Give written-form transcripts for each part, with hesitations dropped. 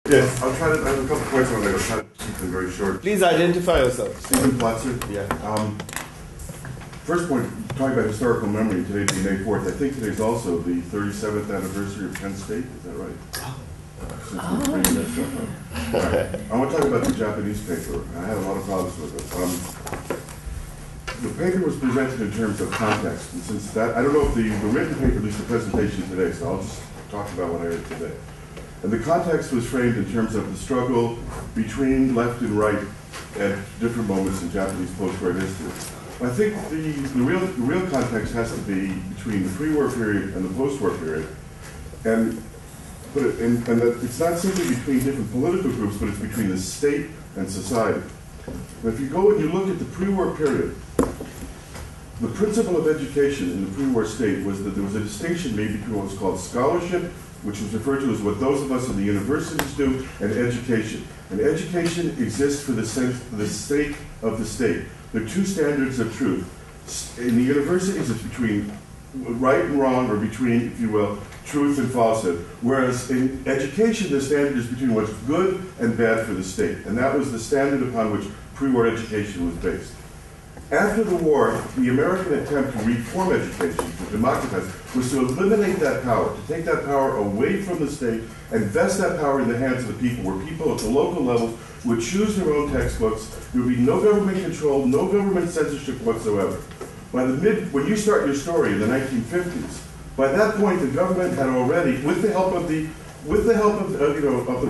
Yes. I'll try to, I have a couple of points I want to make. I'll try to keep them very short. Please identify yourself. Stephen Platzer. Yeah. First point, talking about historical memory, today being May 4th, I think today's also the 37th anniversary of Penn State, is that right? Since we're bringing that stuff up. Right. I want to talk about the Japanese paper. I had a lot of problems with it. The paper was presented in terms of context, and since that, I don't know if the written paper, at least the presentation today, so I'll just talk about what I heard today. And the context was framed in terms of the struggle between left and right at different moments in Japanese post-war history. I think the real context has to be between the pre-war period and the post-war period, and that it's not simply between different political groups, but it's between the state and society. But if you go and you look at the pre-war period, the principle of education in the pre-war state was that there was a distinction made between what was called scholarship, which was referred to as what those of us in the universities do, and education. And education exists for the sake of the state. There are two standards of truth. In the universities, it's between right and wrong, or between, if you will, truth and falsehood. Whereas in education, the standard is between what's good and bad for the state. And that was the standard upon which pre-war education was based. After the war, the American attempt to reform education, to democratize, was to eliminate that power, to take that power away from the state and vest that power in the hands of the people, where people at the local levels would choose their own textbooks. There would be no government control, no government censorship whatsoever. When you start your story in the 1950s, by that point the government had already, with the help of the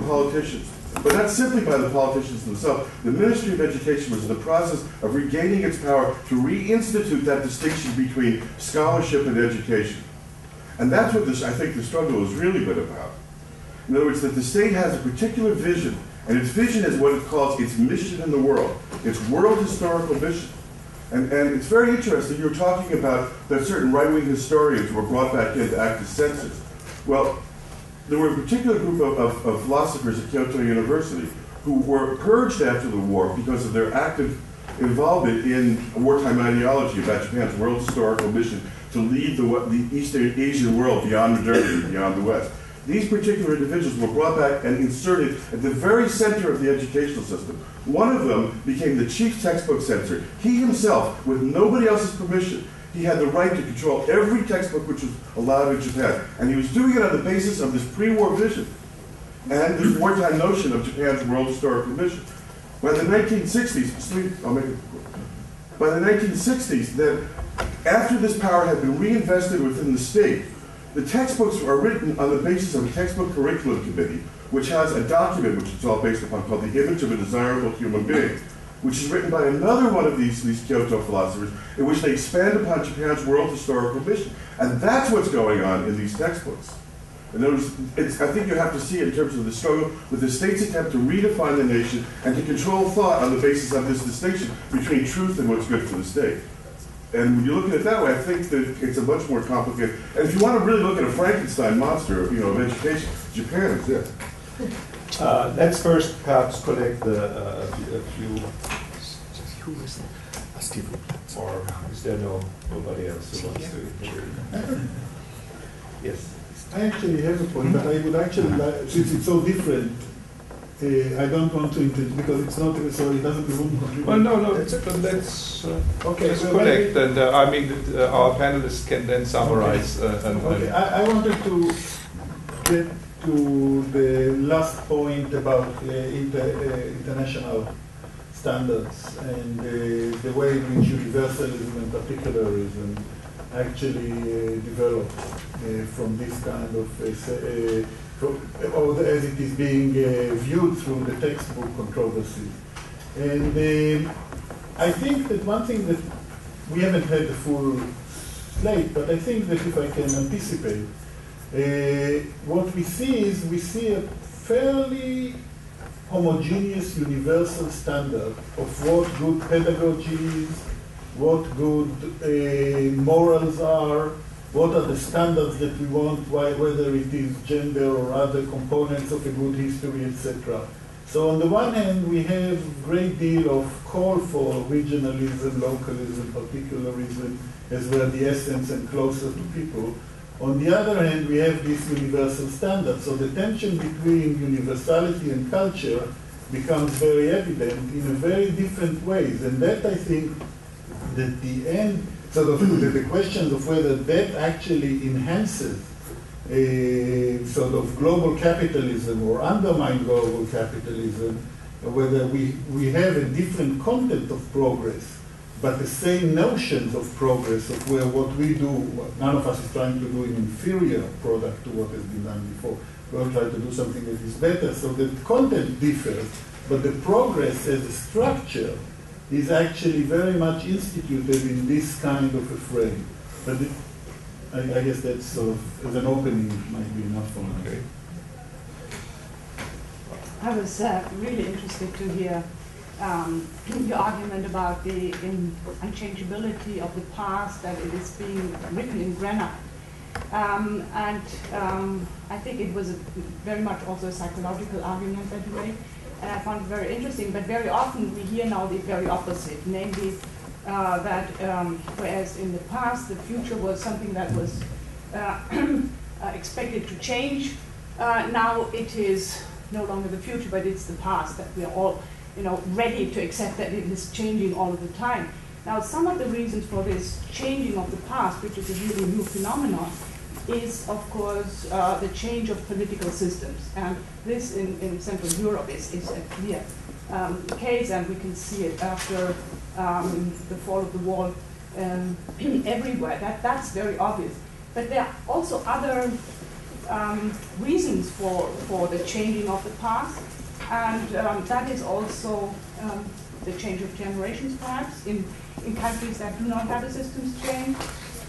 politicians, but not simply by the politicians themselves, the Ministry of Education was in the process of regaining its power to reinstitute that distinction between scholarship and education. And that's what I think the struggle has really been about. In other words, that the state has a particular vision, and its vision is what it calls its mission in the world, its world historical mission. And it's very interesting, you're talking about that certain right-wing historians were brought back in to act as censors. Well, there were a particular group of philosophers at Kyoto University who were purged after the war because of their active involvement in a wartime ideology about Japan's world historical mission to lead the East Asian world beyond modernity, beyond the West. These particular individuals were brought back and inserted at the very center of the educational system. One of them became the chief textbook censor. He himself, with nobody else's permission, he had the right to control every textbook which was allowed in Japan. And he was doing it on the basis of this pre-war vision and this wartime notion of Japan's world historical mission. By the 1960s, by the 1960s, that after this power had been reinvested within the state, the textbooks are written on the basis of a textbook curriculum committee, which has a document which it's all based upon called The Image of a Desirable Human Being, which is written by another one of these Kyoto philosophers, in which they expand upon Japan's world historical mission. And that's what's going on in these textbooks. In other words, I think you have to see it in terms of the struggle with the state's attempt to redefine the nation and to control thought on the basis of this distinction between truth and what's good for the state. And when you look at it that way, I think that it's a much more complicated. And if you want to really look at a Frankenstein monster, of education, Japan is there. Let's first perhaps collect a few. Or is there nobody else who wants to interview? Yes. I actually have a point, but I would actually like, since it's so different, I don't want to interview because it's not, so it doesn't belong. Well, no, let's collect, and our panelists can then summarize. Okay, I wanted to get to the last point about international standards and the way in which universalism and particularism actually developed from this kind of or as it is being viewed through the textbook controversies. And I think that one thing that we haven't had the full slate, but I think that if I can anticipate, what we see a fairly homogeneous universal standard of what good pedagogy is, what good morals are, what are the standards that we want, whether it is gender or other components of a good history, etc. So on the one hand, we have a great deal of call for regionalism, localism, particularism, as well the essence and closer to people. On the other hand, we have this universal standard. So the tension between universality and culture becomes very evident in a very different ways. And that, I think, that the end, sort of the questions of whether that actually enhances sort of global capitalism or undermine global capitalism, whether we have a different content of progress, but the same notions of progress of where what we do, none of us is trying to do an inferior product to what has been done before. We all try to do something that is better. So the content differs, but the progress as a structure is actually very much instituted in this kind of a frame. But I guess that's sort of, as an opening, might be enough for me. Okay. I was really interested to hear your argument about the unchangeability of the past, that it is being written in granite. I think it was very much also a psychological argument that you made, and I found it very interesting. But very often we hear now the very opposite, namely that whereas in the past the future was something that was expected to change, now it is no longer the future, but it's the past, that we are all ready to accept that it is changing all of the time. Now, some of the reasons for this changing of the past, which is a really new phenomenon, is, of course, the change of political systems. And this in Central Europe is a clear case, and we can see it after the fall of the wall everywhere. That's very obvious. But there are also other reasons for the changing of the past. And that is also the change of generations, perhaps, in countries that do not have a systems change,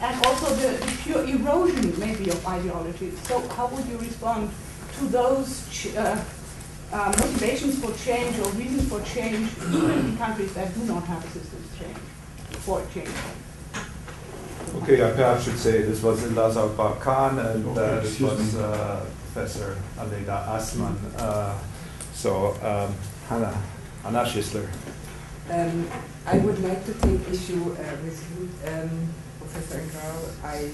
and also the pure erosion, maybe, of ideologies. So how would you respond to those motivations for change or reasons for change, even in countries that do not have a systems change, for change? Okay, I perhaps should say this was Elazar Barkan, and this was Professor Aleda Assmann. So, Hanna Schissler. I would like to take issue with you, Professor Ingrao.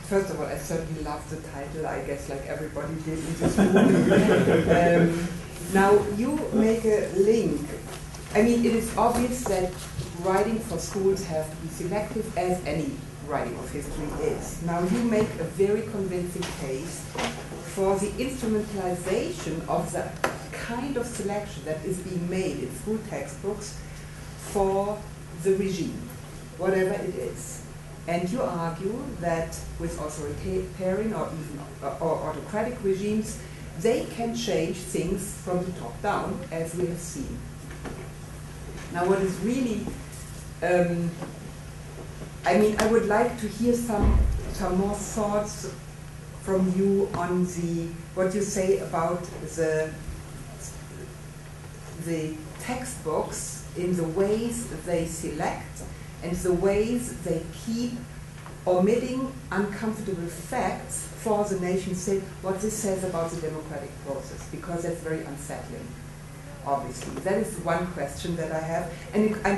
First of all, I certainly love the title, I guess, like everybody did in this room. Now, you make a link. I mean, it is obvious that writing for schools have to be selective, as any writing of history is. Now, you make a very convincing case for the instrumentalization of the kind of selection that is being made in school textbooks for the regime, whatever it is. And you argue that with authoritarian or even autocratic regimes, they can change things from the top down, as we have seen. Now, what is really, I mean, I would like to hear some more thoughts from you on what you say about the textbooks in the ways they select and the ways they keep omitting uncomfortable facts for the nation state, what this says about the democratic process, because that's very unsettling, obviously. That is one question that I have, and I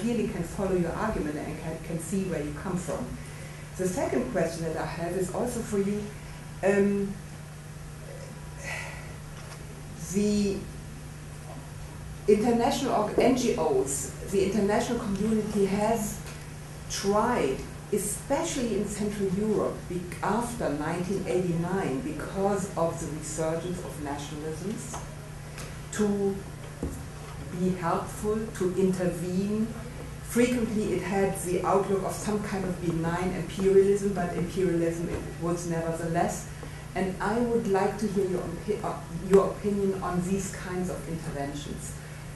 clearly can follow your argument and can see where you come from. The second question that I have is also for you. The international NGOs, the international community has tried, especially in Central Europe after 1989, because of the resurgence of nationalisms, to be helpful, to intervene. Frequently it had the outlook of some kind of benign imperialism, but imperialism it was nevertheless. And I would like to hear your opinion on these kinds of interventions,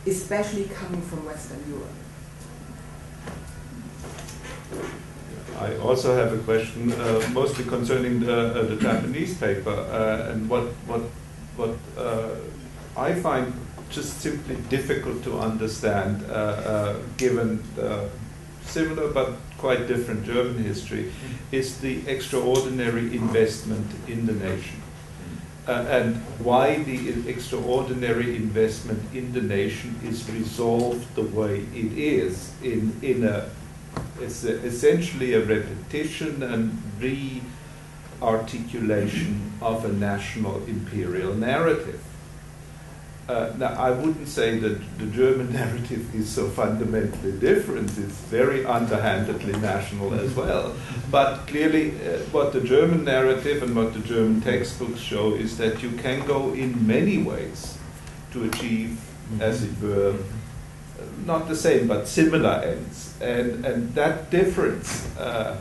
especially coming from Western Europe. I also have a question, mostly concerning the Japanese paper, and what I find just simply difficult to understand, given the similar but quite different German history, is the extraordinary investment in the nation. And why the extraordinary investment in the nation is resolved the way it is in a It's essentially a repetition and re-articulation of a national imperial narrative. Now, I wouldn't say that the German narrative is so fundamentally different. It's very underhandedly national as well. But clearly, what the German narrative and what the German textbooks show is that you can go in many ways to achieve, as it were, not the same, but similar ends. And that difference of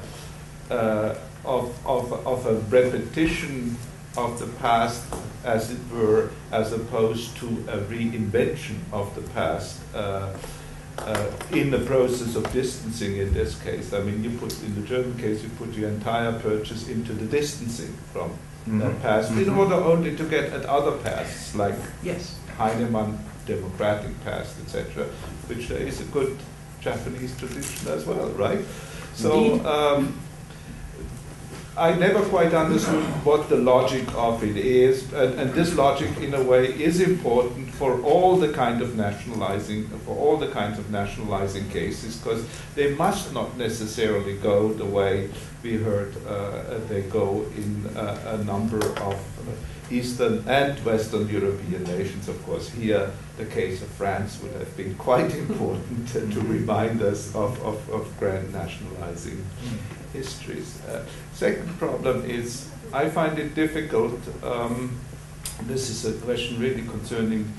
a repetition of the past, as it were, as opposed to a reinvention of the past in the process of distancing in this case. I mean, you put, in the German case, you put your entire purchase into the distancing from that past in order only to get at other pasts, like Heinemann democratic past, etc., which there is a good Japanese tradition as well, right? So I never quite understood what the logic of it is, and this logic, in a way, is important for all the kind of nationalizing, for all the kinds of nationalizing cases, because they must not necessarily go the way we heard they go in a number of Eastern and Western European nations. Of course, here the case of France would have been quite important to remind us of grand nationalizing histories. Second problem is, I find it difficult, this is a question really concerning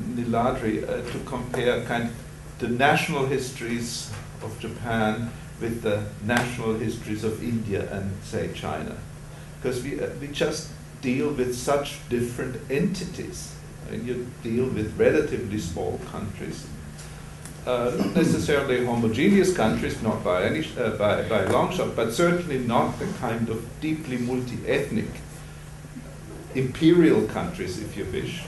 Neeladri, to compare kind of the national histories of Japan with the national histories of India and, say, China. Because we just deal with such different entities. I mean, you deal with relatively small countries. Not necessarily homogeneous countries, not by any by a long shot, but certainly not the kind of deeply multi-ethnic imperial countries, if you wish,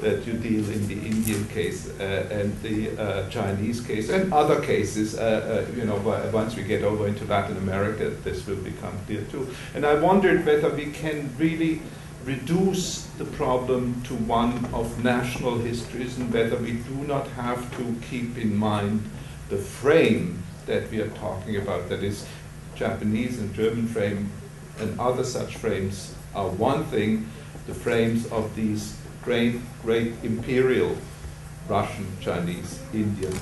that you deal in the Indian case and the Chinese case and other cases. You know, once we get over into Latin America, this will become clear too. And I wondered whether we can really reduce the problem to one of national histories, and whether we do not have to keep in mind the frame that we are talking about, that is, Japanese and German frame and other such frames are one thing, the frames of these great imperial Russian, Chinese, Indian,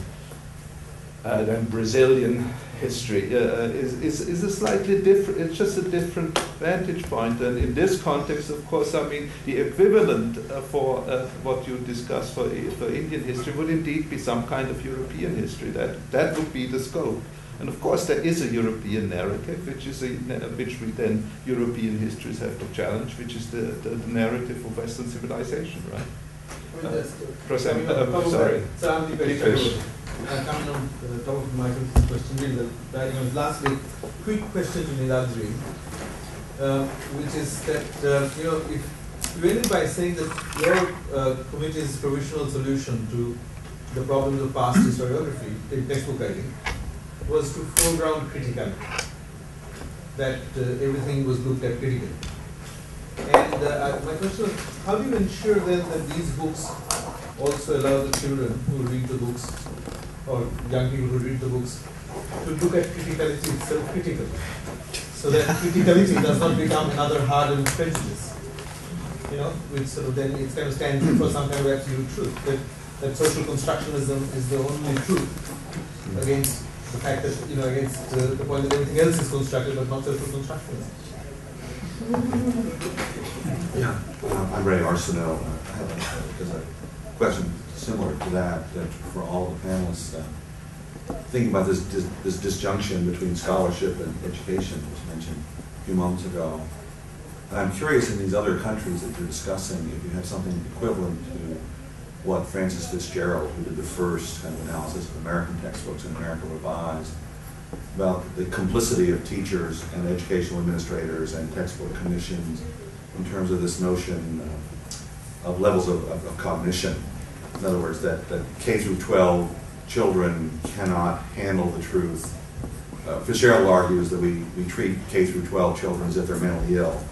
and Brazilian history is a slightly different, it's just a different vantage point. And in this context, of course, I mean, the equivalent for what you discuss for Indian history would indeed be some kind of European history. That would be the scope. And of course, there is a European narrative, which is which we then European histories have to challenge, which is the narrative of Western civilization, right? Sorry. So I'm Dipesh. Coming on the top of Michael's question, last week, quick question to Neeladri, which is that if you ended by saying that your committee's provisional solution to the problems of past historiography in textbook writing was to foreground criticality, that everything was looked at critically. And my question is, how do you ensure then that these books also allow the children who read the books, or young people who read the books, to look at criticality itself critically, so that criticality does not become another hardened prejudice, which sort of then it kind of stands in for some kind of absolute truth, that social constructionism is the only truth against the fact that, against the point that everything else is constructed but not social constructionism. Yeah, I'm Ray Arsenault. I have a question similar to that for all the panelists. Thinking about this disjunction between scholarship and education, which was mentioned a few moments ago. And I'm curious, in these other countries that you're discussing, if you have something equivalent to what Francis Fitzgerald, who did the first kind of analysis of American textbooks in America Revised, about the complicity of teachers and educational administrators and textbook commissions in terms of this notion of levels of cognition. In other words, that K through 12 children cannot handle the truth. Fitzgerald argues that we treat K through 12 children as if they're mentally ill,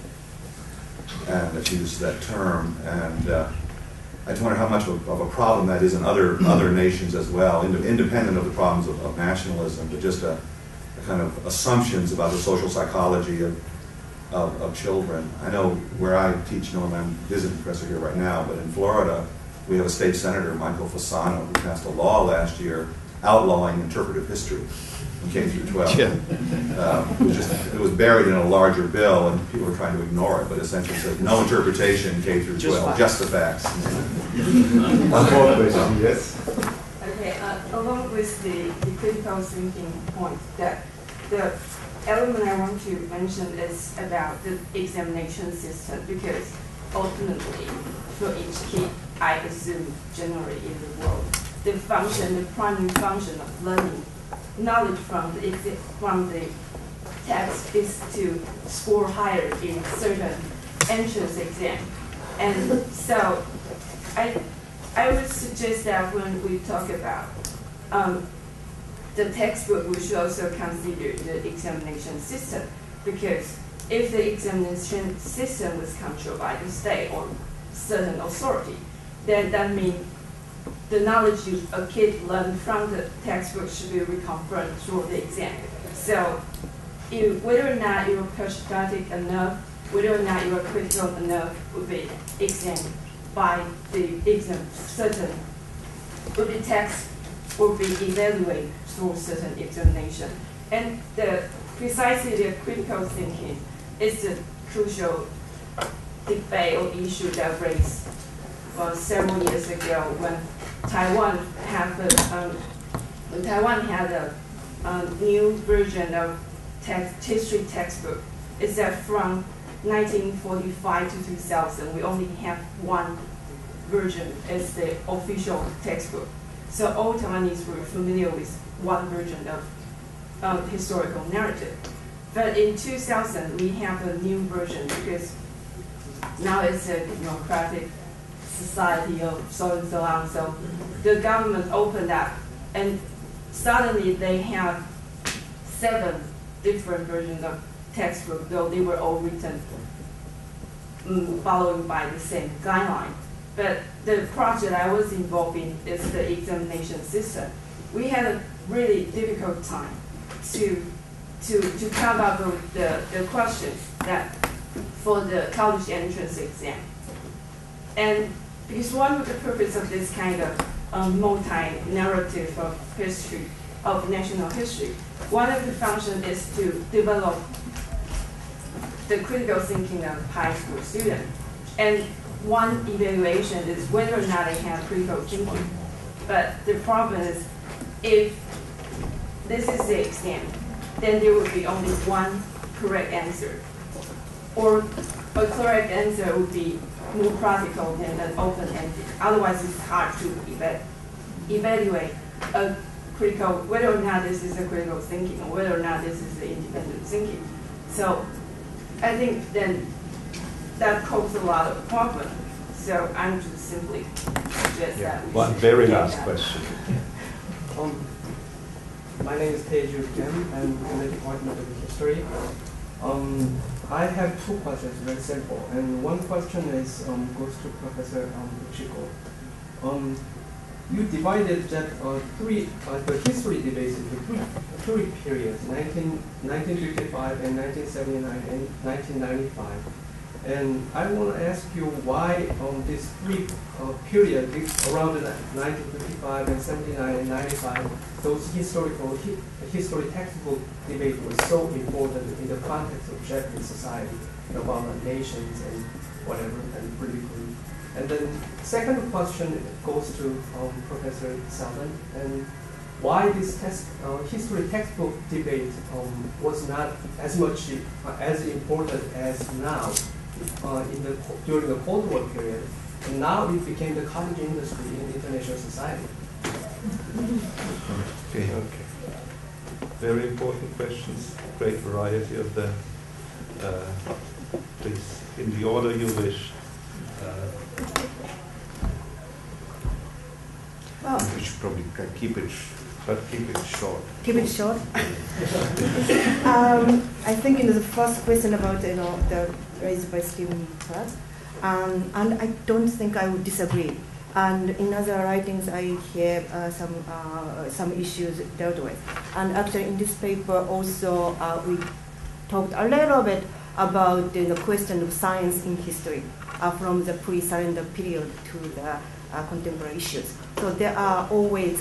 and that uses that term. And I just wonder how much of a problem that is in other nations as well, independent of the problems of nationalism, but just kind of assumptions about the social psychology of children. I know where I teach, I'm visiting professor here right now, but in Florida, we have a state senator, Michael Fasano, who passed a law last year outlawing interpretive history in K through 12. Yeah. It was buried in a larger bill, and people were trying to ignore it, but essentially said no interpretation K through 12, just the facts. Yes. Okay, along with the critical thinking point, that the element I want to mention is about the examination system, because ultimately, for each kid, I assume generally in the world, the primary function of learning knowledge from the text is to score higher in certain entrance exam. And so I would suggest that when we talk about the textbook, we should also consider the examination system, because if the examination system was controlled by the state or certain authority, then that means the knowledge a kid learned from the textbook should be reconfirmed through the exam. So whether or not you are patriotic enough, whether or not you are critical enough would be examined by the exam. The text will be evaluated through certain examination. And precisely the critical thinking is the crucial debate or issue that raised several years ago when Taiwan had a new version of history textbook. It's that from 1945 to 2000, we only have one version as the official textbook. So all Taiwanese were familiar with one version of historical narrative. But in 2000, we have a new version because now it's a democratic society of so and so on. So the government opened up, and suddenly they have 7 different versions of textbook, though they were all written following by the same guideline. But the project I was involved in is the examination system. We had a really difficult time to come up with the questions that for the college entrance exam. And because one of the purpose of this kind of multi-narrative of history, of national history, one of the functions is to develop the critical thinking of high school students. And one evaluation is whether or not they have critical thinking. But the problem is, if this is the exam, then there will be only one correct answer. Or a correct answer would be more practical than an open-ended. Otherwise, it's hard to evaluate a critical, whether or not this is a critical thinking or whether or not this is the independent thinking. So I think then that causes a lot of problems. So I'm just simply suggest that we One should very do last that. question. My name is Taeju Kim. I'm in the Department of History. I have 2 questions, very simple. And one question is goes to Professor Yoshiko. You divided that the history debate into three periods: 1955 and 1979 and 1995. And I want to ask you why this 3 period around 1955 and 79 and 95, those history textbook debate was so important in the context of Japanese society, about nations and whatever, and politically. And then second question goes to Professor Selden, and why this history textbook debate was not as much as important as now during the Cold War period, and now it became the cottage industry in international society. Okay. Very important questions. Great variety of them. Please, in the order you wish. We should probably keep it short. Keep it short. I think the first question about the raised by Stephen Pratt, and I don't think I would disagree. And in other writings, I have some issues dealt with. And actually, in this paper also, we talked a little bit about the question of science in history from the pre-surrender period to the contemporary issues. So there are always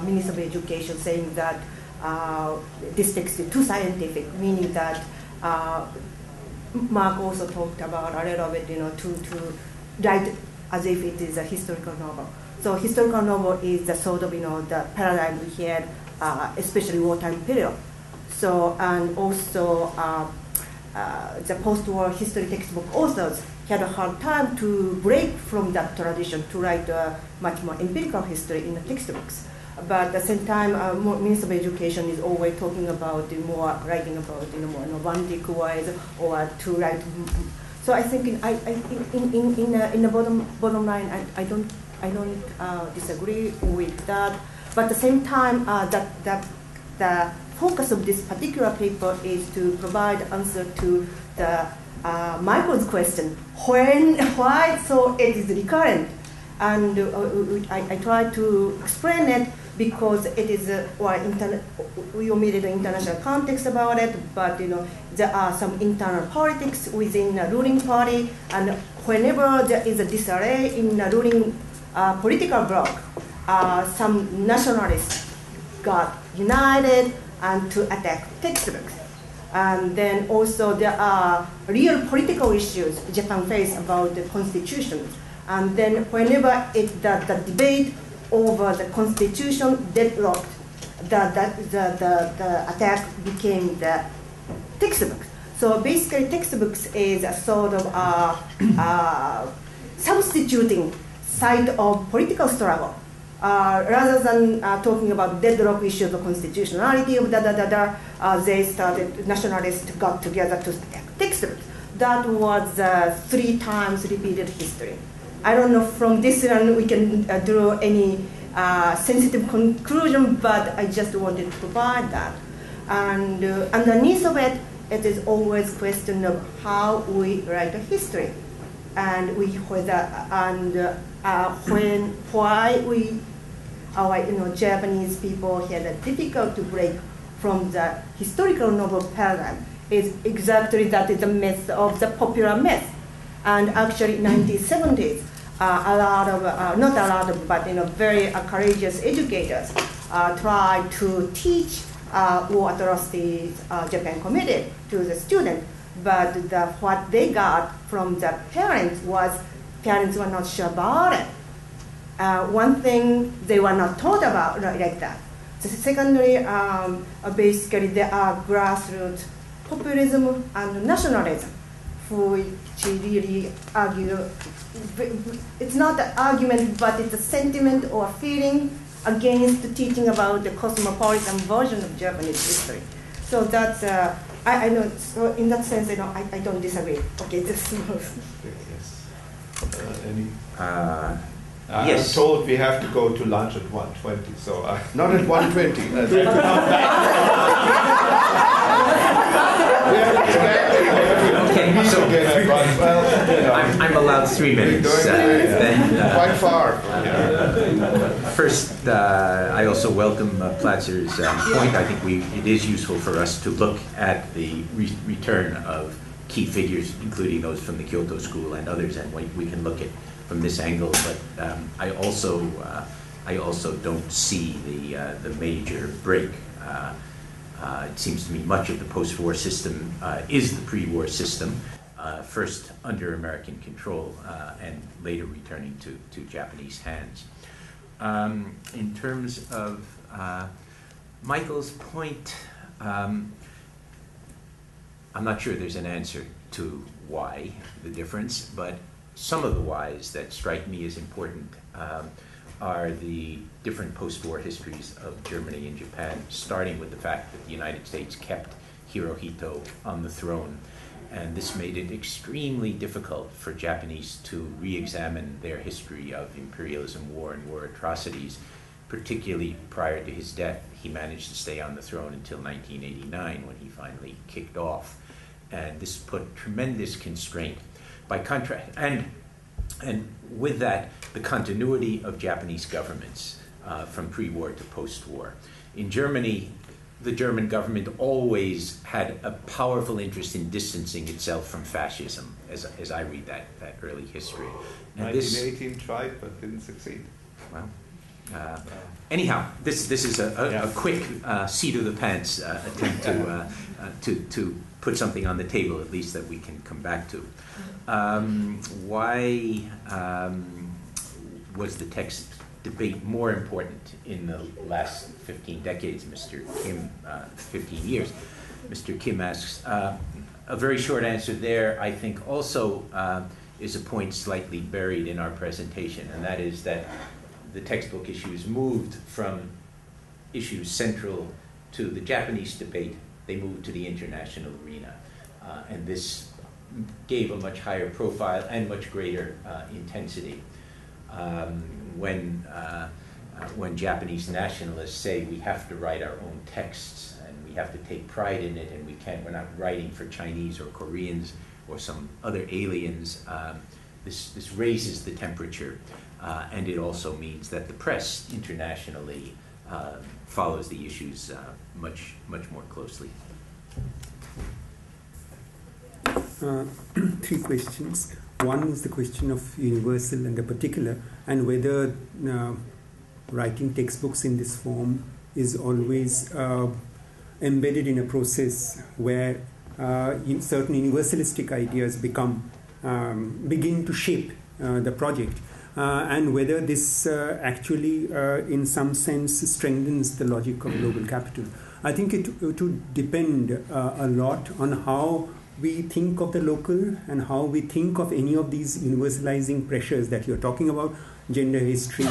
ministers of education saying that this text is too scientific, meaning that Mark also talked about a little bit, to write as if it is a historical novel. So historical novel is the sort of, the paradigm we had, especially wartime period. So, and also the post-war history textbook authors had a hard time to break from that tradition to write a much more empirical history in the textbooks. But at the same time, Minister of Education is always talking about writing about more romantic ways or to write. So I think in the bottom line, I don't disagree with that. But at the same time, the focus of this particular paper is to provide answer to the Michael's question: why? So it is recurrent, and I try to explain it because it is we omitted the international context about it, but there are some internal politics within the ruling party, and whenever there is a disarray in the ruling political bloc, some nationalists got united and to attack textbooks. And then also there are real political issues Japan faces about the constitution. And then whenever the debate over the constitution deadlocked, the attack became the textbooks. So basically textbooks is a sort of substituting side of political struggle. Rather than talking about deadlock issues of constitutionality of they started, nationalists got together to attack textbooks. That was 3 times repeated history. I don't know from this one we can draw any sensitive conclusion, but I just wanted to provide that. And underneath of it, it is always question of how we write a history, and why Japanese people had a difficult to break from the historical novel paradigm is exactly that is the myth of the popular myth. And actually, in 1970s, but very courageous educators tried to teach war atrocities Japan committed to the students. But what they got from the parents were not sure about it. One thing they were not taught about like that. Secondly, basically there are grassroots populism and nationalism, which really argue. It's not an argument, but it's a sentiment or feeling against the teaching about the cosmopolitan version of Japanese history. So that's I know. So in that sense, I don't disagree. Okay, this. Yes. Any? Yes. I'm told we have to go to lunch at 1:20, so Not at 1:20. Okay, so I'm allowed 3 minutes. Quite far. First, I also welcome Platzer's point. I think it is useful for us to look at the return of key figures, including those from the Kyoto School and others, and we can look at from this angle. But I also don't see the major break. It seems to me much of the post-war system is the pre-war system, first under American control and later returning to Japanese hands. In terms of Michael's point, I'm not sure there's an answer to why the difference, but some of the whys that strike me as important are the different post-war histories of Germany and Japan, starting with the fact that the United States kept Hirohito on the throne. And this made it extremely difficult for Japanese to re-examine their history of imperialism, war, and war atrocities, particularly prior to his death. He managed to stay on the throne until 1989, when he finally kicked off. And this put tremendous constraint. By contrast, and with that, the continuity of Japanese governments from pre-war to post-war. In Germany, the German government always had a powerful interest in distancing itself from fascism, as I read that early history. And 1918 tried but didn't succeed. Well, anyhow, this is a quick seat of the pants attempt to put something on the table, at least, that we can come back to. Why was the text debate more important in the last 15 decades, Mr. Kim, 15 years? Mr. Kim asks. A very short answer there, I think, also is a point slightly buried in our presentation, and that is that the textbook issues moved from issues central to the Japanese debate. They moved to the international arena, and this gave a much higher profile and much greater intensity. When Japanese nationalists say we have to write our own texts and we have to take pride in it, and we're not writing for Chinese or Koreans or some other aliens, this raises the temperature, and it also means that the press internationally follows the issues much more closely. Three questions. One is the question of universal and the particular, and whether writing textbooks in this form is always embedded in a process where certain universalistic ideas begin to shape the project, and whether this actually, in some sense, strengthens the logic of global capital. I think it would depend a lot on how we think of the local and how we think of any of these universalizing pressures that you're talking about, gender history,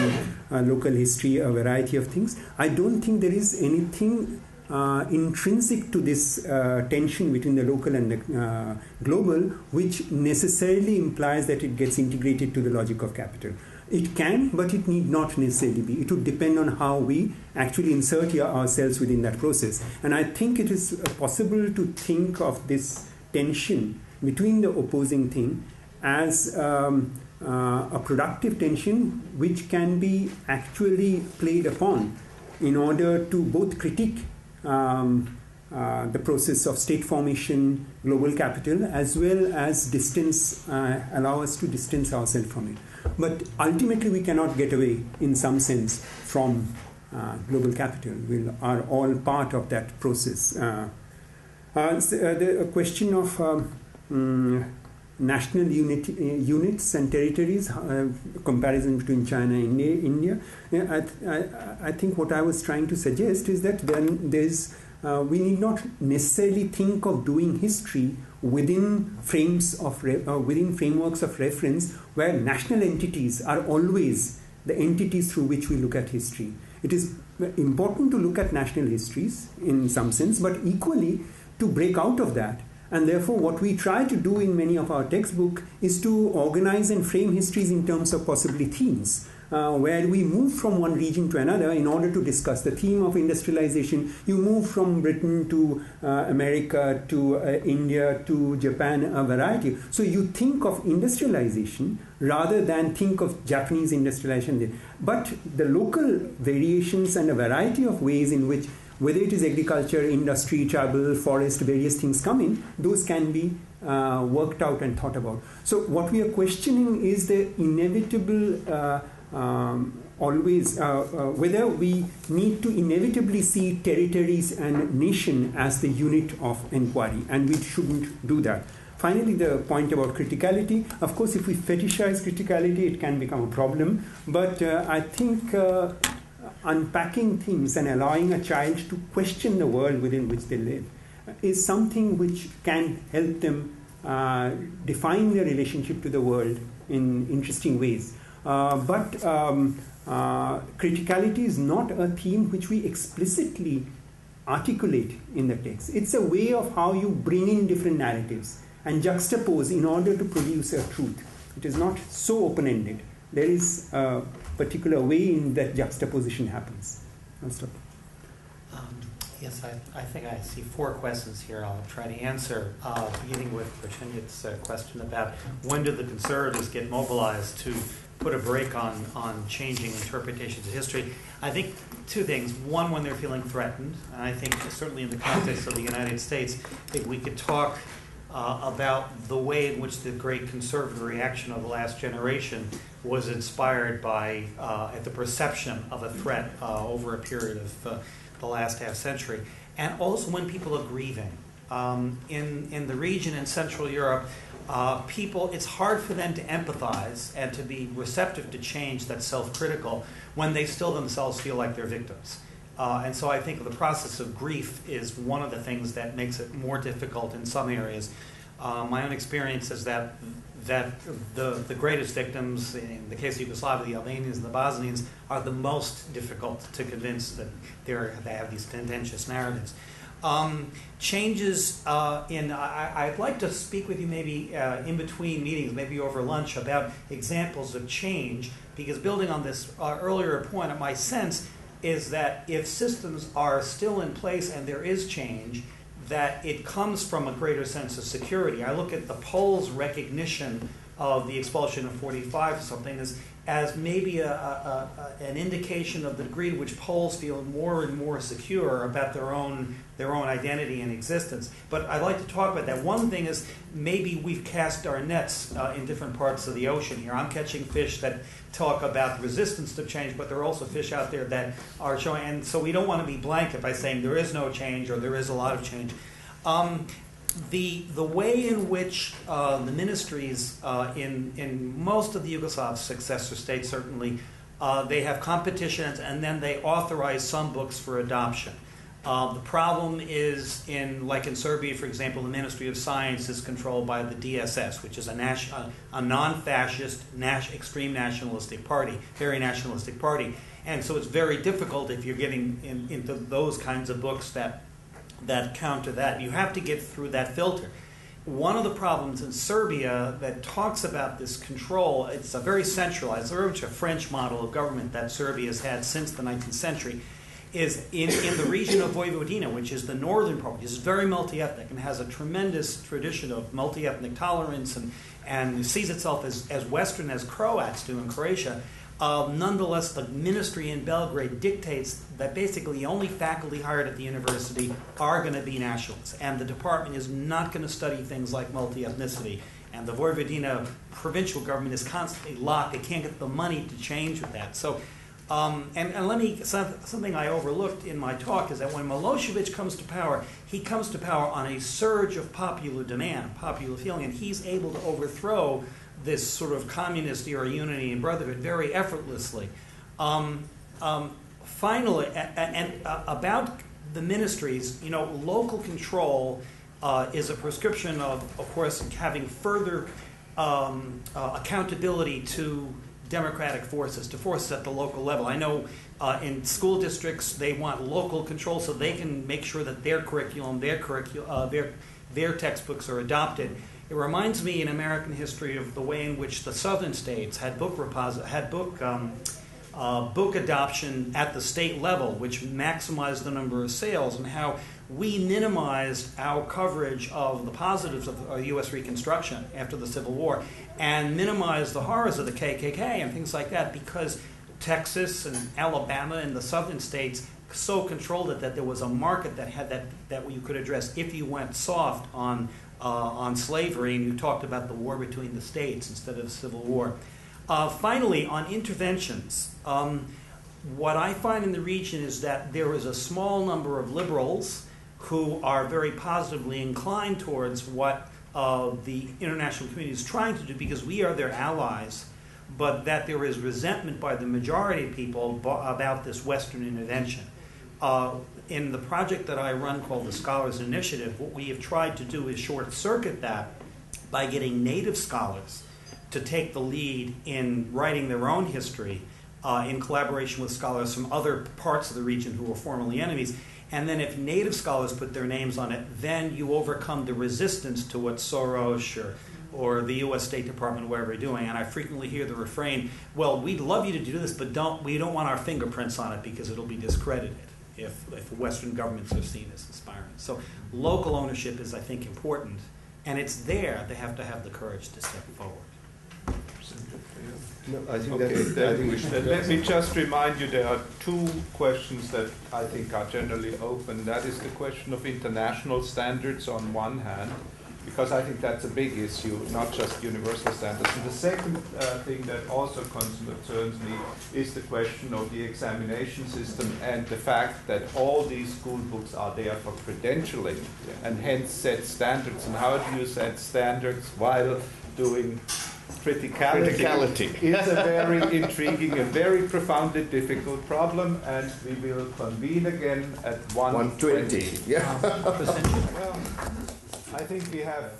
local history, a variety of things. I don't think there is anything intrinsic to this tension between the local and the global, which necessarily implies that it gets integrated to the logic of capital. It can, but it need not necessarily be. It would depend on how we actually insert ourselves within that process. And I think it is possible to think of this tension between the opposing thing as a productive tension which can be actually played upon in order to both critique the process of state formation, global capital, as well as allow us to distance ourselves from it. But ultimately we cannot get away, in some sense, from global capital. We are all part of that process. The question of national units and territories, comparison between China and India. I think what I was trying to suggest is that then we need not necessarily think of doing history within frameworks of reference where national entities are always the entities through which we look at history. It is important to look at national histories in some sense, but equally to break out of that. And therefore, what we try to do in many of our textbooks is to organize and frame histories in terms of possibly themes, where we move from one region to another in order to discuss the theme of industrialization. You move from Britain to America to India to Japan, a variety. So you think of industrialization rather than think of Japanese industrialization. But the local variations and a variety of ways in which, whether it is agriculture, industry, travel, forest, various things come in, those can be worked out and thought about. So what we are questioning is the inevitable whether we need to inevitably see territories and nation as the unit of inquiry, and we shouldn't do that. Finally, the point about criticality. Of course, if we fetishize criticality, it can become a problem. But I think unpacking things and allowing a child to question the world within which they live is something which can help them define their relationship to the world in interesting ways. But criticality is not a theme which we explicitly articulate in the text. It's a way of how you bring in different narratives and juxtapose in order to produce a truth. It is not so open-ended. There is a particular way in that juxtaposition happens. I'll stop. Yes, I think I see 4 questions here I'll try to answer, beginning with Prasenjit's question about when do the conservatives get mobilized to put a brake on changing interpretations of history. I think two things. One, when they're feeling threatened, and I think certainly in the context of the United States, I think we could talk about the way in which the great conservative reaction of the last generation was inspired by the perception of a threat over a period of the last half century. And also when people are grieving. In the region in Central Europe, people, it's hard for them to empathize and to be receptive to change that's self-critical when they still themselves feel like they're victims. And so I think the process of grief is one of the things that makes it more difficult in some areas. My own experience is that the greatest victims, in the case of Yugoslavia, the Albanians and the Bosnians, are the most difficult to convince that they have these contentious narratives. Changes I'd like to speak with you maybe in between meetings, maybe over lunch, about examples of change, because building on this earlier point, my sense is that if systems are still in place and there is change, that it comes from a greater sense of security. I look at the Poles' recognition of the expulsion of 45 or something as maybe an indication of the degree to which Poles feel more and more secure about their own identity and existence. But I'd like to talk about that. One thing is maybe we've cast our nets in different parts of the ocean here. I'm catching fish that talk about resistance to change, but there are also fish out there that are showing, and so we don't want to be blanket by saying there is no change or there is a lot of change. The way in which the ministries in most of the Yugoslav successor states, certainly, they have competitions and then they authorize some books for adoption. The problem is like in Serbia, for example, the Ministry of Science is controlled by the DSS, which is a non-fascist, extreme nationalistic party, very nationalistic party. And so it's very difficult if you're getting into those kinds of books that counter that. You have to get through that filter. One of the problems in Serbia that talks about this control, it's a very centralized, very much a French model of government that Serbia has had since the 19th century, is in the region of Vojvodina, which is the northern part, which is very multi-ethnic and has a tremendous tradition of multi-ethnic tolerance and sees itself as Western as Croats do in Croatia. Nonetheless, the ministry in Belgrade dictates that basically the only faculty hired at the university are going to be nationalists, and the department is not going to study things like multi-ethnicity. And the Vojvodina provincial government is constantly locked. They can't get the money to change with that. So, something I overlooked in my talk is that when Milosevic comes to power, he comes to power on a surge of popular demand, popular feeling, and he's able to overthrow this sort of communist era unity and brotherhood very effortlessly. Finally, about the ministries, local control is a prescription of course, having further accountability to democratic forces, to forces at the local level. I know in school districts they want local control so they can make sure that their curriculum, their textbooks are adopted. It reminds me in American history of the way in which the southern states had book adoption at the state level, which maximized the number of sales, and how we minimized our coverage of the positives of U.S. Reconstruction after the Civil War and minimized the horrors of the KKK and things like that because Texas and Alabama and the southern states so controlled it that there was a market that had that you could address if you went soft on slavery and you talked about the war between the states instead of the Civil War. Finally, on interventions, what I find in the region is that there is a small number of liberals who are very positively inclined towards what the international community is trying to do because we are their allies, but that there is resentment by the majority of people about this Western intervention. In the project that I run called the Scholars Initiative, what we have tried to do is short-circuit that by getting native scholars to take the lead in writing their own history in collaboration with scholars from other parts of the region who were formerly enemies. And then if native scholars put their names on it, then you overcome the resistance to what Soros or the U.S. State Department, whatever they're doing. And I frequently hear the refrain, well, we'd love you to do this, but we don't want our fingerprints on it because it'll be discredited if Western governments are seen as inspiring. So local ownership is, I think, important. And it's there they have to have the courage to step forward. No, I think Okay, that's, I think we should. let me just remind you there are two questions that I think are generally open. That is the question of international standards on one hand, because I think that's a big issue, not just universal standards. And the second thing that also concerns me is the question of the examination system and the fact that all these school books are there for credentialing and hence set standards. And how do you set standards while doing criticality? It's a very intriguing and very profoundly difficult problem, and we will convene again at 1:20. Yeah. I think we have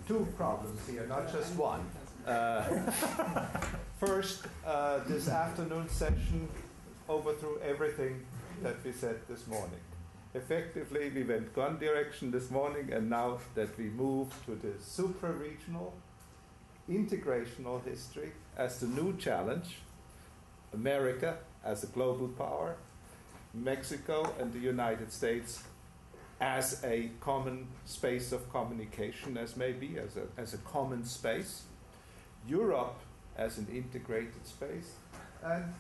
two problems here, not just one. First, this afternoon session overthrew everything that we said this morning. Effectively, we went one direction this morning, and now that we move to the supra-regional, integrational history as the new challenge, America as a global power, Mexico and the United States as a common space of communication, as maybe, as a common space, Europe as an integrated space, and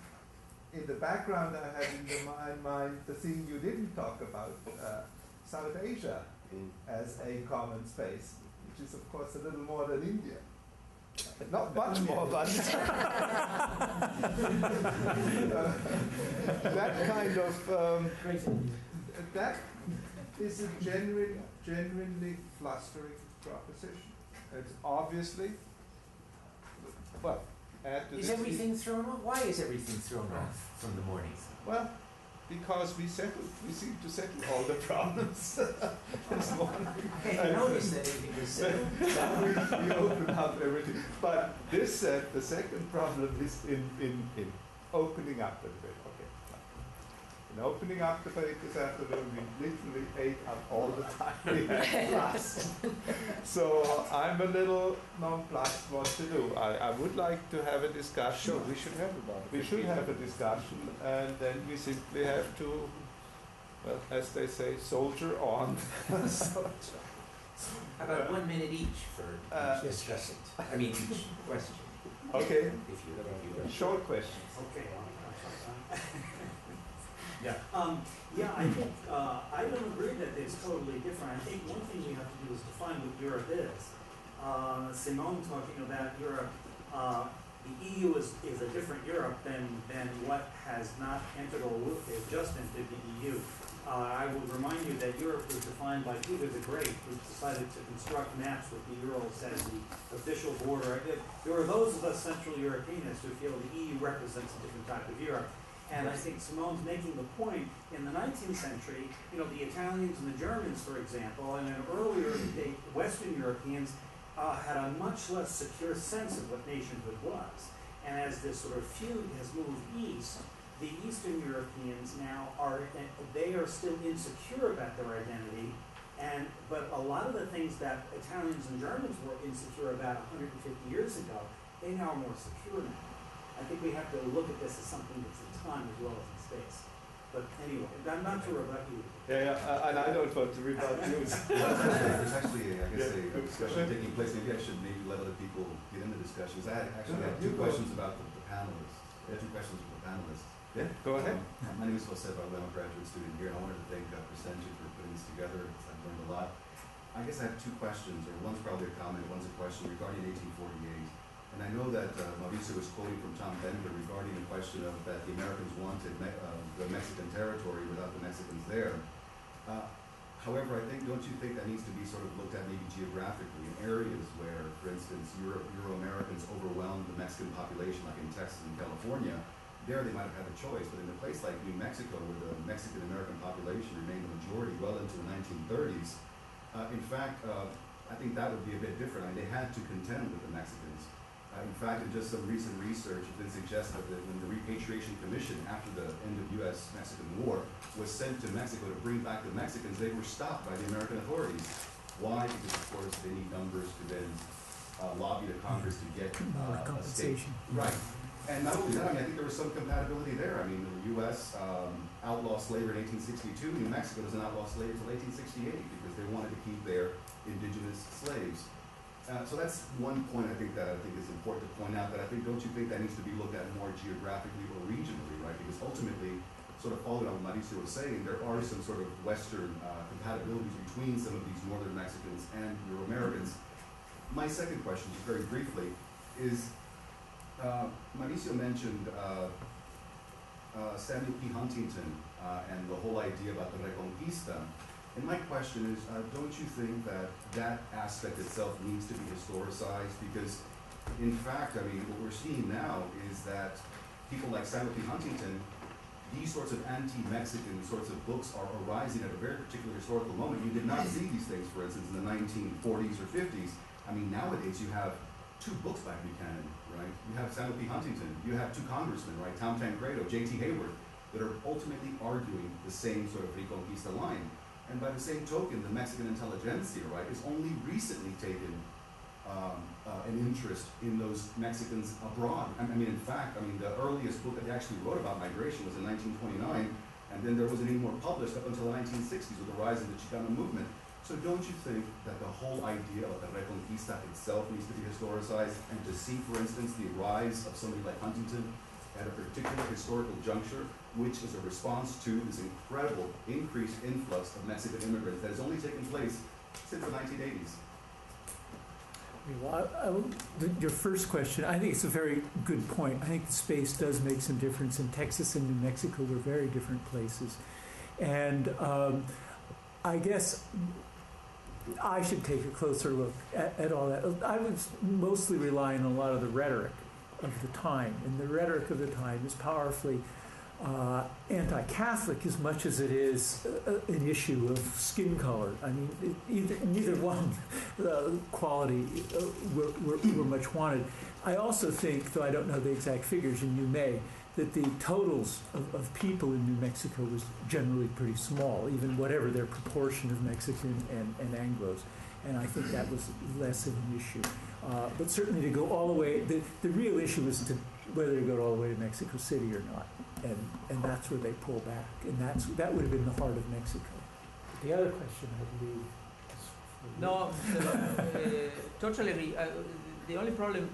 in the background I had in my mind the thing you didn't talk about, South Asia as a common space, which is of course a little more than India. Not much more, but that kind of that is a genuinely flustering proposition. It's obviously, well, add to Is this, everything thrown off? Why is everything thrown off from the morning? well, because we seem to settle all the problems this morning. I noticed that everything was settled. we open up everything. But this said, the second problem is in opening up a bit. Okay. In opening up the debate this afternoon, we literally ate up all the time we had class. So I'm a little nonplussed what to do. I would like to have a discussion. Sure, we should have about it. We should have a discussion, and then we simply have to, well, as they say, soldier on. About 1 minute each for each discussant. I mean, each question. Okay. If you Short questions. Okay. Yeah. I think I don't agree that it's totally different. I think one thing we have to do is define what Europe is. Simone talking about Europe, the EU is a different Europe than what has not entered or just entered the EU. I will remind you that Europe was defined by Peter the Great, who decided to construct maps with the Urals as the official border. There are those of us Central Europeans who feel the EU represents a different type of Europe. And I think Simone's making the point, in the 19th century, the Italians and the Germans, for example, and in earlier Western Europeans had a much less secure sense of what nationhood was. And as this sort of feud has moved east, the Eastern Europeans now are still insecure about their identity, but a lot of the things that Italians and Germans were insecure about 150 years ago, they now are more secure now. I think we have to look at this as something that's in time as well as in space. But anyway, I'm not to rebut you. Yeah, and I don't want to rebut you. There's actually, I guess, a discussion taking place. Maybe I should let other people get into discussions. I actually had two questions about the panelists. I had two questions for the panelists. Yeah, go ahead. My name is Jose, I'm a graduate student here, and I wanted to thank Prasenjit for putting this together. I've learned a lot. I guess I have two questions, or one's probably a comment, one's a question regarding 1848. And I know that Mauricio was quoting from Tom Bender regarding the question of that the Americans wanted the Mexican territory without the Mexicans there. However, I think, don't you think that needs to be sort of looked at maybe geographically in areas where, for instance, Euro-Americans overwhelmed the Mexican population, like in Texas and California? There they might have had a choice, but in a place like New Mexico, where the Mexican-American population remained the majority well into the 1930s, in fact, I think that would be a bit different. I mean, they had to contend with the Mexicans. In fact, in just some recent research, it's been suggested that when the Repatriation Commission, after the end of U.S.-Mexican War, was sent to Mexico to bring back the Mexicans, they were stopped by the American authorities. Why? Because, of course, they need numbers to then lobby the Congress to get compensation. Right. And not only that, I think there was some compatibility there. I mean, the U.S. outlawed slavery in 1862. New Mexico doesn't outlaw slavery until 1868 because they wanted to keep their indigenous slaves. So that's one point I think is important to point out, that I think, don't you think that needs to be looked at more geographically or regionally, right? Because ultimately, sort of following on what Mauricio was saying, there are some sort of Western compatibilities between some of these Northern Mexicans and Euro-Americans. My second question, just very briefly, is Mauricio mentioned Samuel P. Huntington and the whole idea about the Reconquista. And my question is, don't you think that that aspect itself needs to be historicized? Because, in fact, I mean, what we're seeing now is that people like Samuel P. Huntington, these sorts of anti-Mexican sorts of books are arising at a very particular historical moment. You did not see these things, for instance, in the 1940s or 50s. I mean, nowadays you have two books by Buchanan, right? You have Samuel P. Huntington. You have two congressmen, right? Tom Tancredo, J.T. Hayward, that are ultimately arguing the same sort of Reconquista line. And by the same token, the Mexican intelligentsia, right, is only recently taken an interest in those Mexicans abroad. I mean, in fact, I mean, the earliest book that they actually wrote about migration was in 1929, and then there wasn't any more published up until the 1960s with the rise of the Chicano movement. So don't you think that the whole idea of the Reconquista itself needs to be historicized, and to see, for instance, the rise of somebody like Huntington at a particular historical juncture, which is a response to this incredible increased influx of Mexican immigrants that has only taken place since the 1980s? Well, your first question, I think it's a very good point. I think the space does make some difference. In Texas and New Mexico were very different places. And I guess I should take a closer look at all that. I was mostly relying on a lot of the rhetoric of the time. And the rhetoric of the time is powerfully anti-Catholic as much as it is an issue of skin color. I mean, neither one quality were much wanted. I also think, though I don't know the exact figures, and you may, that the totals of people in New Mexico was generally pretty small, even whatever their proportion of Mexican and Anglos. And I think that was less of an issue. But certainly to go all the way, the real issue was whether to go all the way to Mexico City or not. And that's where they pull back. And that would have been the heart of Mexico. The other question, I believe, is for you. No, totally agree. The only problem,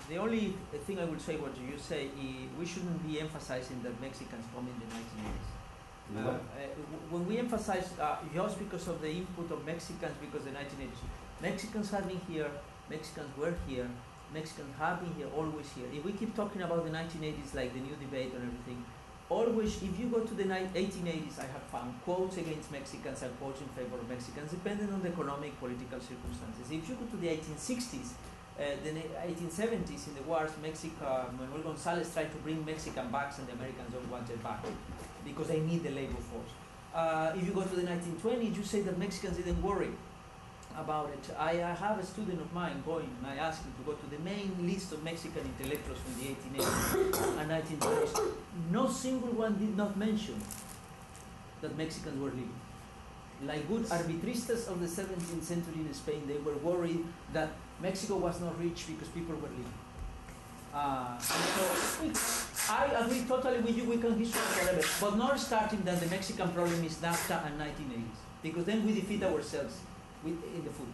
the only thing I would say what you say, we shouldn't be emphasizing that Mexicans come in the 1980s. When we emphasize just because of the input of Mexicans, because the 1980s, Mexicans have been here, Mexicans were here, Mexicans have been here, always here. If we keep talking about the 1980s, like the new debate and everything, always, if you go to the 1880s, I have found quotes against Mexicans and quotes in favor of Mexicans, depending on the economic, political circumstances. If you go to the 1860s, the 1870s, in the wars, Manuel Gonzalez tried to bring Mexican back, and the Americans don't want it back because they need the labor force. If you go to the 1920s, you say that Mexicans didn't worry about it. I have a student of mine going, and I asked him to go to the main list of Mexican intellectuals from the 1880s and 1920s. No single one did not mention that Mexicans were leaving. Like good arbitristas of the 17th century in Spain, they were worried that Mexico was not rich because people were leaving. So I agree totally with you, we can history forever, but not starting that the Mexican problem is NAFTA and 1980s, because then we defeat ourselves in the food.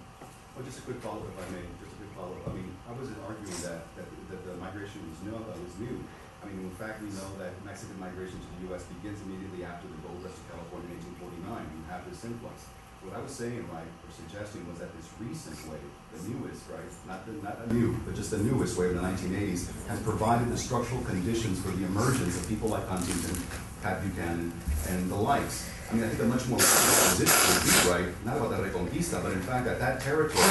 Well, just a quick follow-up, if I may. Just a quick follow-up. I mean, I wasn't arguing that the migration was new. I mean, in fact, we know that Mexican migration to the U.S. begins immediately after the gold rush of California in 1849. You have this influx. What I was saying, right, or suggesting, was that this recent wave, the newest, right, not new, but just the newest wave in the 1980s, has provided the structural conditions for the emergence of people like Huntington, Pat Buchanan, and the likes. I mean, I think a much more position would be, right, not about the Reconquista, but in fact that territory,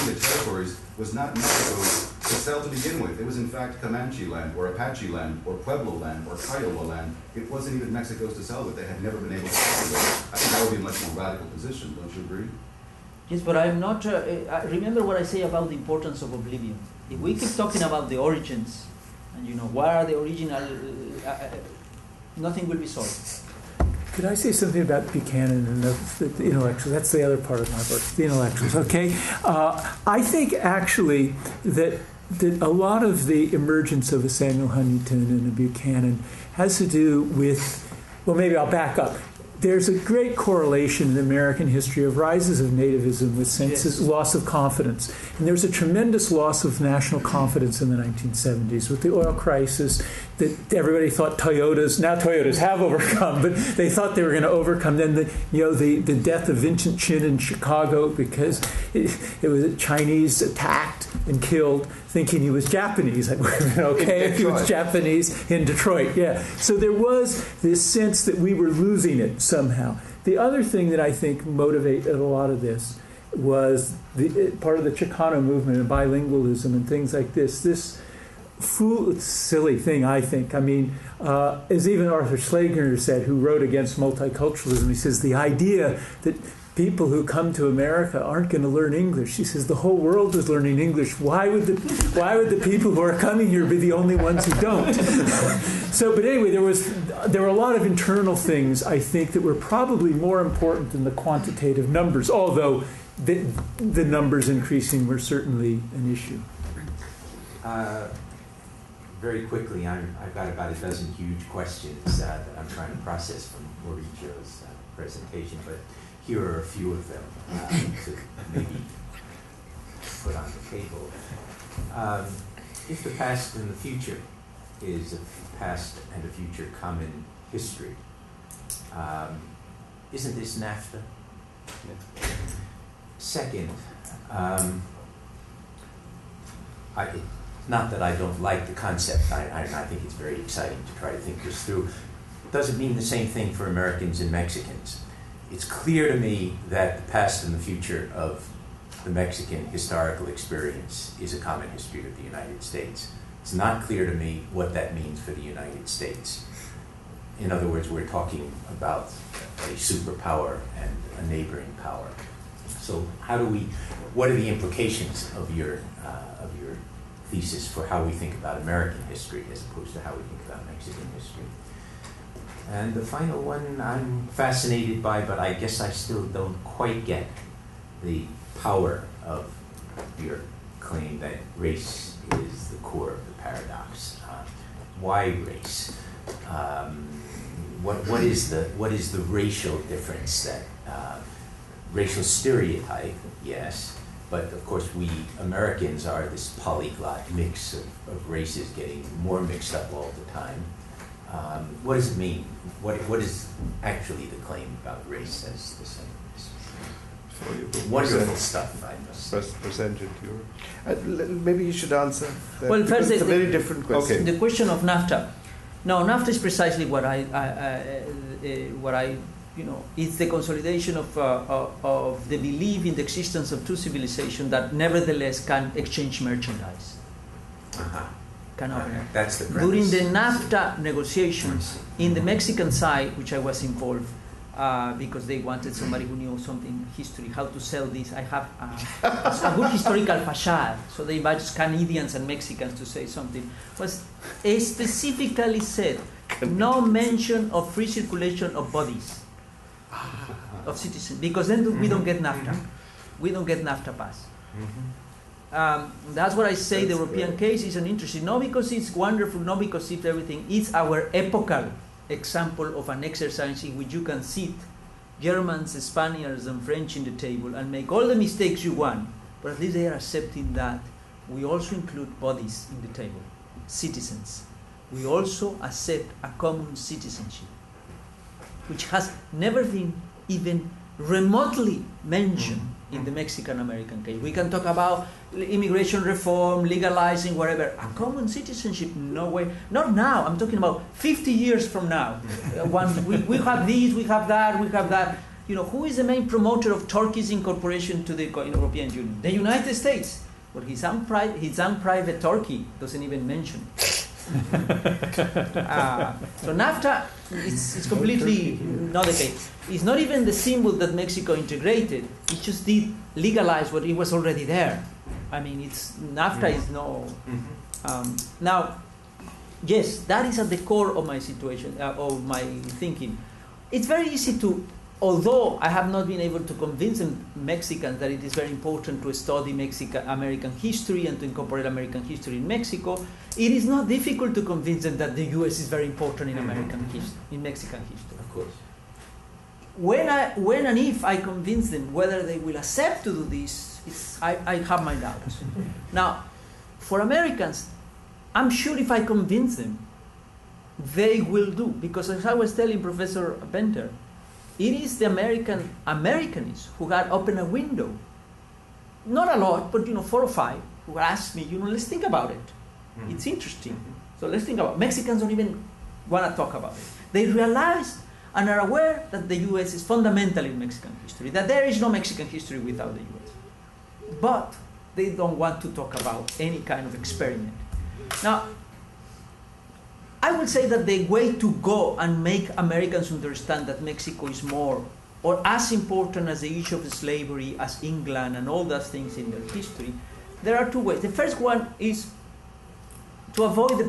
the territories, was not Mexico's to sell to begin with. It was in fact Comanche land, or Apache land, or Pueblo land, or Kiowa land. It wasn't even Mexico's to sell with. They had never been able to sell with. I think that would be a much more radical position, don't you agree? Yes, but I'm not, remember what I say about the importance of oblivion. If we keep talking about the origins, and you know, what are the original, nothing will be solved. Could I say something about Buchanan and the intellectuals? That's the other part of my work, the intellectuals, okay? I think actually that a lot of the emergence of a Samuel Huntington and a Buchanan has to do with, well, maybe I'll back up. there's a great correlation in American history of rises of nativism with senses, loss of confidence. And there was a tremendous loss of national confidence in the 1970s with the oil crisis that everybody thought now Toyotas have overcome, but they thought they were going to overcome. Then the death of Vincent Chin in Chicago because it was Chinese attacked and killed thinking he was Japanese. It would have been okay if he was Japanese in Detroit. Yeah. So there was this sense that we were losing it somehow. The other thing that I think motivated a lot of this was part of the Chicano movement and bilingualism and things like this. This silly thing, I think. I mean, as even Arthur Schlegelmeier said, who wrote against multiculturalism, he says the idea that people who come to America aren't going to learn English. He says the whole world is learning English. Why would the people who are coming here be the only ones who don't? But anyway, there were a lot of internal things, I think, that were probably more important than the quantitative numbers, although the numbers increasing were certainly an issue. Very quickly, I've got about a dozen huge questions that I'm trying to process from Mauricio's presentation, but here are a few of them to maybe put on the table. If the past and the future is a past and a future common history, isn't this NAFTA? Second, not that I don't like the concept, I think it's very exciting to try to think this through. Does it mean the same thing for Americans and Mexicans? It's clear to me that the past and the future of the Mexican historical experience is a common history of the United States. It's not clear to me what that means for the United States. In other words, we're talking about a superpower and a neighboring power. So what are the implications of your thesis for how we think about American history as opposed to how we think about Mexican history? And the final one I'm fascinated by, but I guess I still don't quite get the power of your claim that race is the core of the paradox. Why race? What is the racial difference that racial stereotype? Yes, but of course we Americans are this polyglot mix of races getting more mixed up all the time. What does it mean? What is actually the claim about race as the same? Wonderful stuff, I must Prasenjit Duara. Maybe you should answer that. Well, first, it's a very different question. The question of NAFTA. No, NAFTA is precisely what I it's the consolidation of the belief in the existence of two civilizations that nevertheless can exchange merchandise. That's the premise. During the NAFTA negotiations, in the Mexican side, which I was involved, because they wanted somebody who knew something history, how to sell this. I have a good historical facade, so they invited Canadians and Mexicans to say something. Was specifically said, no mention of free circulation of bodies of citizens, because then we don't get NAFTA. We don't get NAFTA pass. That's what I say. The European case is an interesting, not because it's wonderful, not because it's everything. It's our epochal example of an exercise in which you can sit Germans, Spaniards, and French in the table and make all the mistakes you want, but at least they are accepting that we also include bodies in the table, citizens. We also accept a common citizenship, which has never been even remotely mentioned in the Mexican-American case. We can talk about immigration reform, legalizing, whatever. A common citizenship, no way. Not now. I'm talking about 50 years from now. We have this, we have that, we have that. You know, who is the main promoter of Turkey's incorporation to the European Union? The United States. But his own private Turkey doesn't even mention it. So NAFTA is completely not the case. It's not even the symbol that Mexico integrated. It just did legalize what it was already there. I mean, NAFTA is no. Now, yes, that is at the core of my situation, of my thinking. It's very easy to, although I have not been able to convince Mexicans that it is very important to study American history and to incorporate American history in Mexico, it is not difficult to convince them that the U.S. is very important in American history, in Mexican history. Of course. when and if I convince them whether they will accept to do this, I have my doubts. Now, for Americans, I'm sure if I convince them, they will do, because as I was telling Professor Benter, it is the Americans who had opened a window. Not a lot, but 4 or 5 who asked me, let's think about it. It's interesting. So let's think about it. Mexicans don't even want to talk about it. They realize and are aware that the US is fundamentally Mexican history, that there is no Mexican history without the US. But they don't want to talk about any kind of experiment. Now, I would say that the way to go and make Americans understand that Mexico is more or as important as the issue of slavery, as England and all those things in their history, there are 2 ways. The first one is to avoid the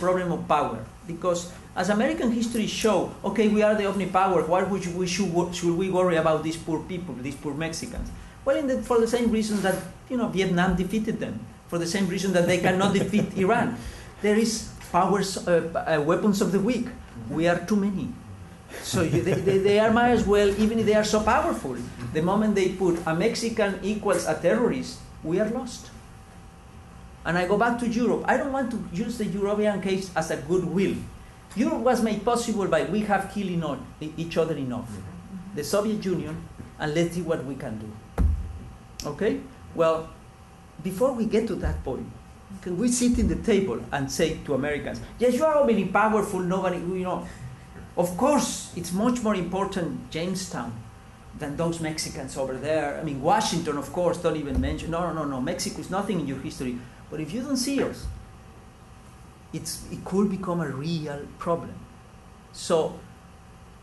problem of power, because as American history show, okay, we are the omnipower. Why should we worry about these poor people, these poor Mexicans? Well, for the same reason that Vietnam defeated them, for the same reason that they cannot defeat Iran. There is weapons of the weak. We are too many. So they are might as well, even if they are so powerful, the moment they put a Mexican equals a terrorist, we are lost. And I go back to Europe. I don't want to use the European case as a goodwill. Europe was made possible by we have killed each other enough. The Soviet Union, and let's see what we can do. Okay? Well, before we get to that point, can we sit in the table and say to Americans, yes, you are all very powerful, nobody, of course, it's much more important Jamestown than those Mexicans over there. I mean, Washington, of course, don't even mention, no, Mexico is nothing in your history. But if you don't see us, it could become a real problem. So,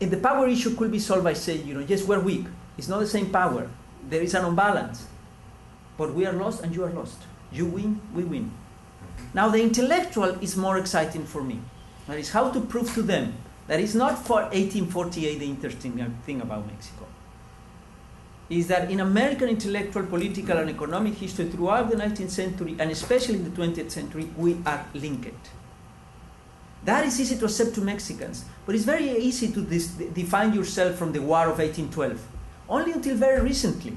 if the power issue could be solved by saying, yes, we're weak. It's not the same power. There is an imbalance. But we are lost and you are lost. You win, we win. Now, the intellectual is more exciting for me. That is how to prove to them that it's not for 1848 the interesting thing about Mexico. Is that in American intellectual, political, and economic history throughout the 19th century, and especially in the 20th century, we are linked. That is easy to accept to Mexicans, but it's very easy to define yourself from the War of 1812. Only until very recently,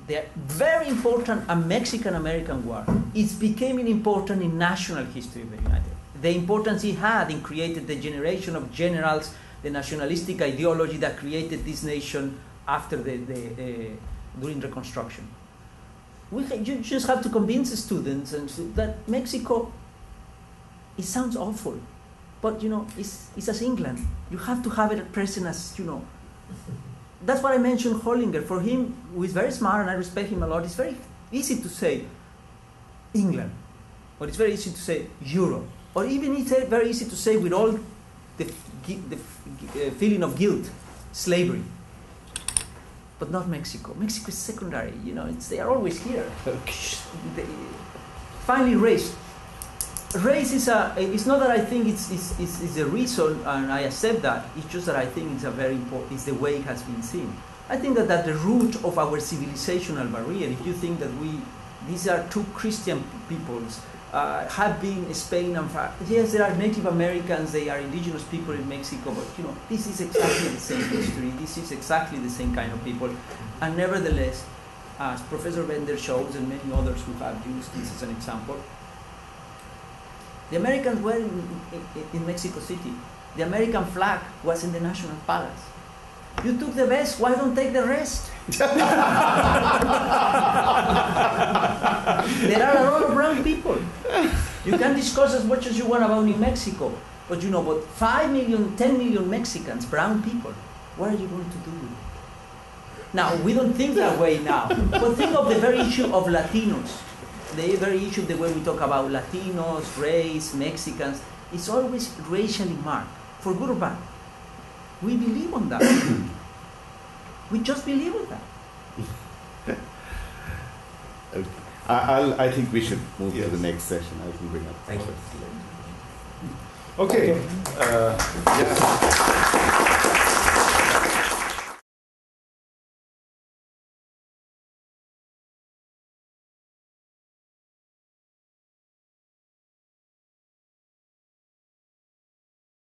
the very important Mexican-American War is becoming important in national history of the United States. The importance it had in creating the generation of generals, the nationalistic ideology that created this nation after during Reconstruction. You just have to convince the students that Mexico, it sounds awful, but it's as England. You have to have it present as, That's what I mentioned Hollinger. For him, who is very smart and I respect him a lot, it's very easy to say England, or it's very easy to say Europe, or even it's very easy to say with all the feeling of guilt, slavery. But not Mexico. Mexico is secondary. They are always here. Finally, race. Race is it's not that I think it's a reason, and I accept that. It's just that I think it's a very important. It's the way it has been seen. I think that at the root of our civilizational barrier, if you think that these are 2 Christian peoples, have been Spain and France. Yes, there are Native Americans, they are indigenous people in Mexico, but this is exactly the same history. This is exactly the same kind of people. And nevertheless, as Professor Bender shows and many others who have used this as an example, the Americans were in Mexico City. The American flag was in the National Palace. You took the best, why don't take the rest? There are a lot of brown people. You can discuss as much as you want about New Mexico, but 5 million, 10 million Mexicans, brown people, what are you going to do with it? Now, we don't think that way now, but think of the very issue of Latinos. The very issue, the way we talk about Latinos, race, Mexicans, it's always racially marked, for good or bad. We believe on that. We just believe on that. I think we should move to the next session. I can bring up. Thank you. Okay.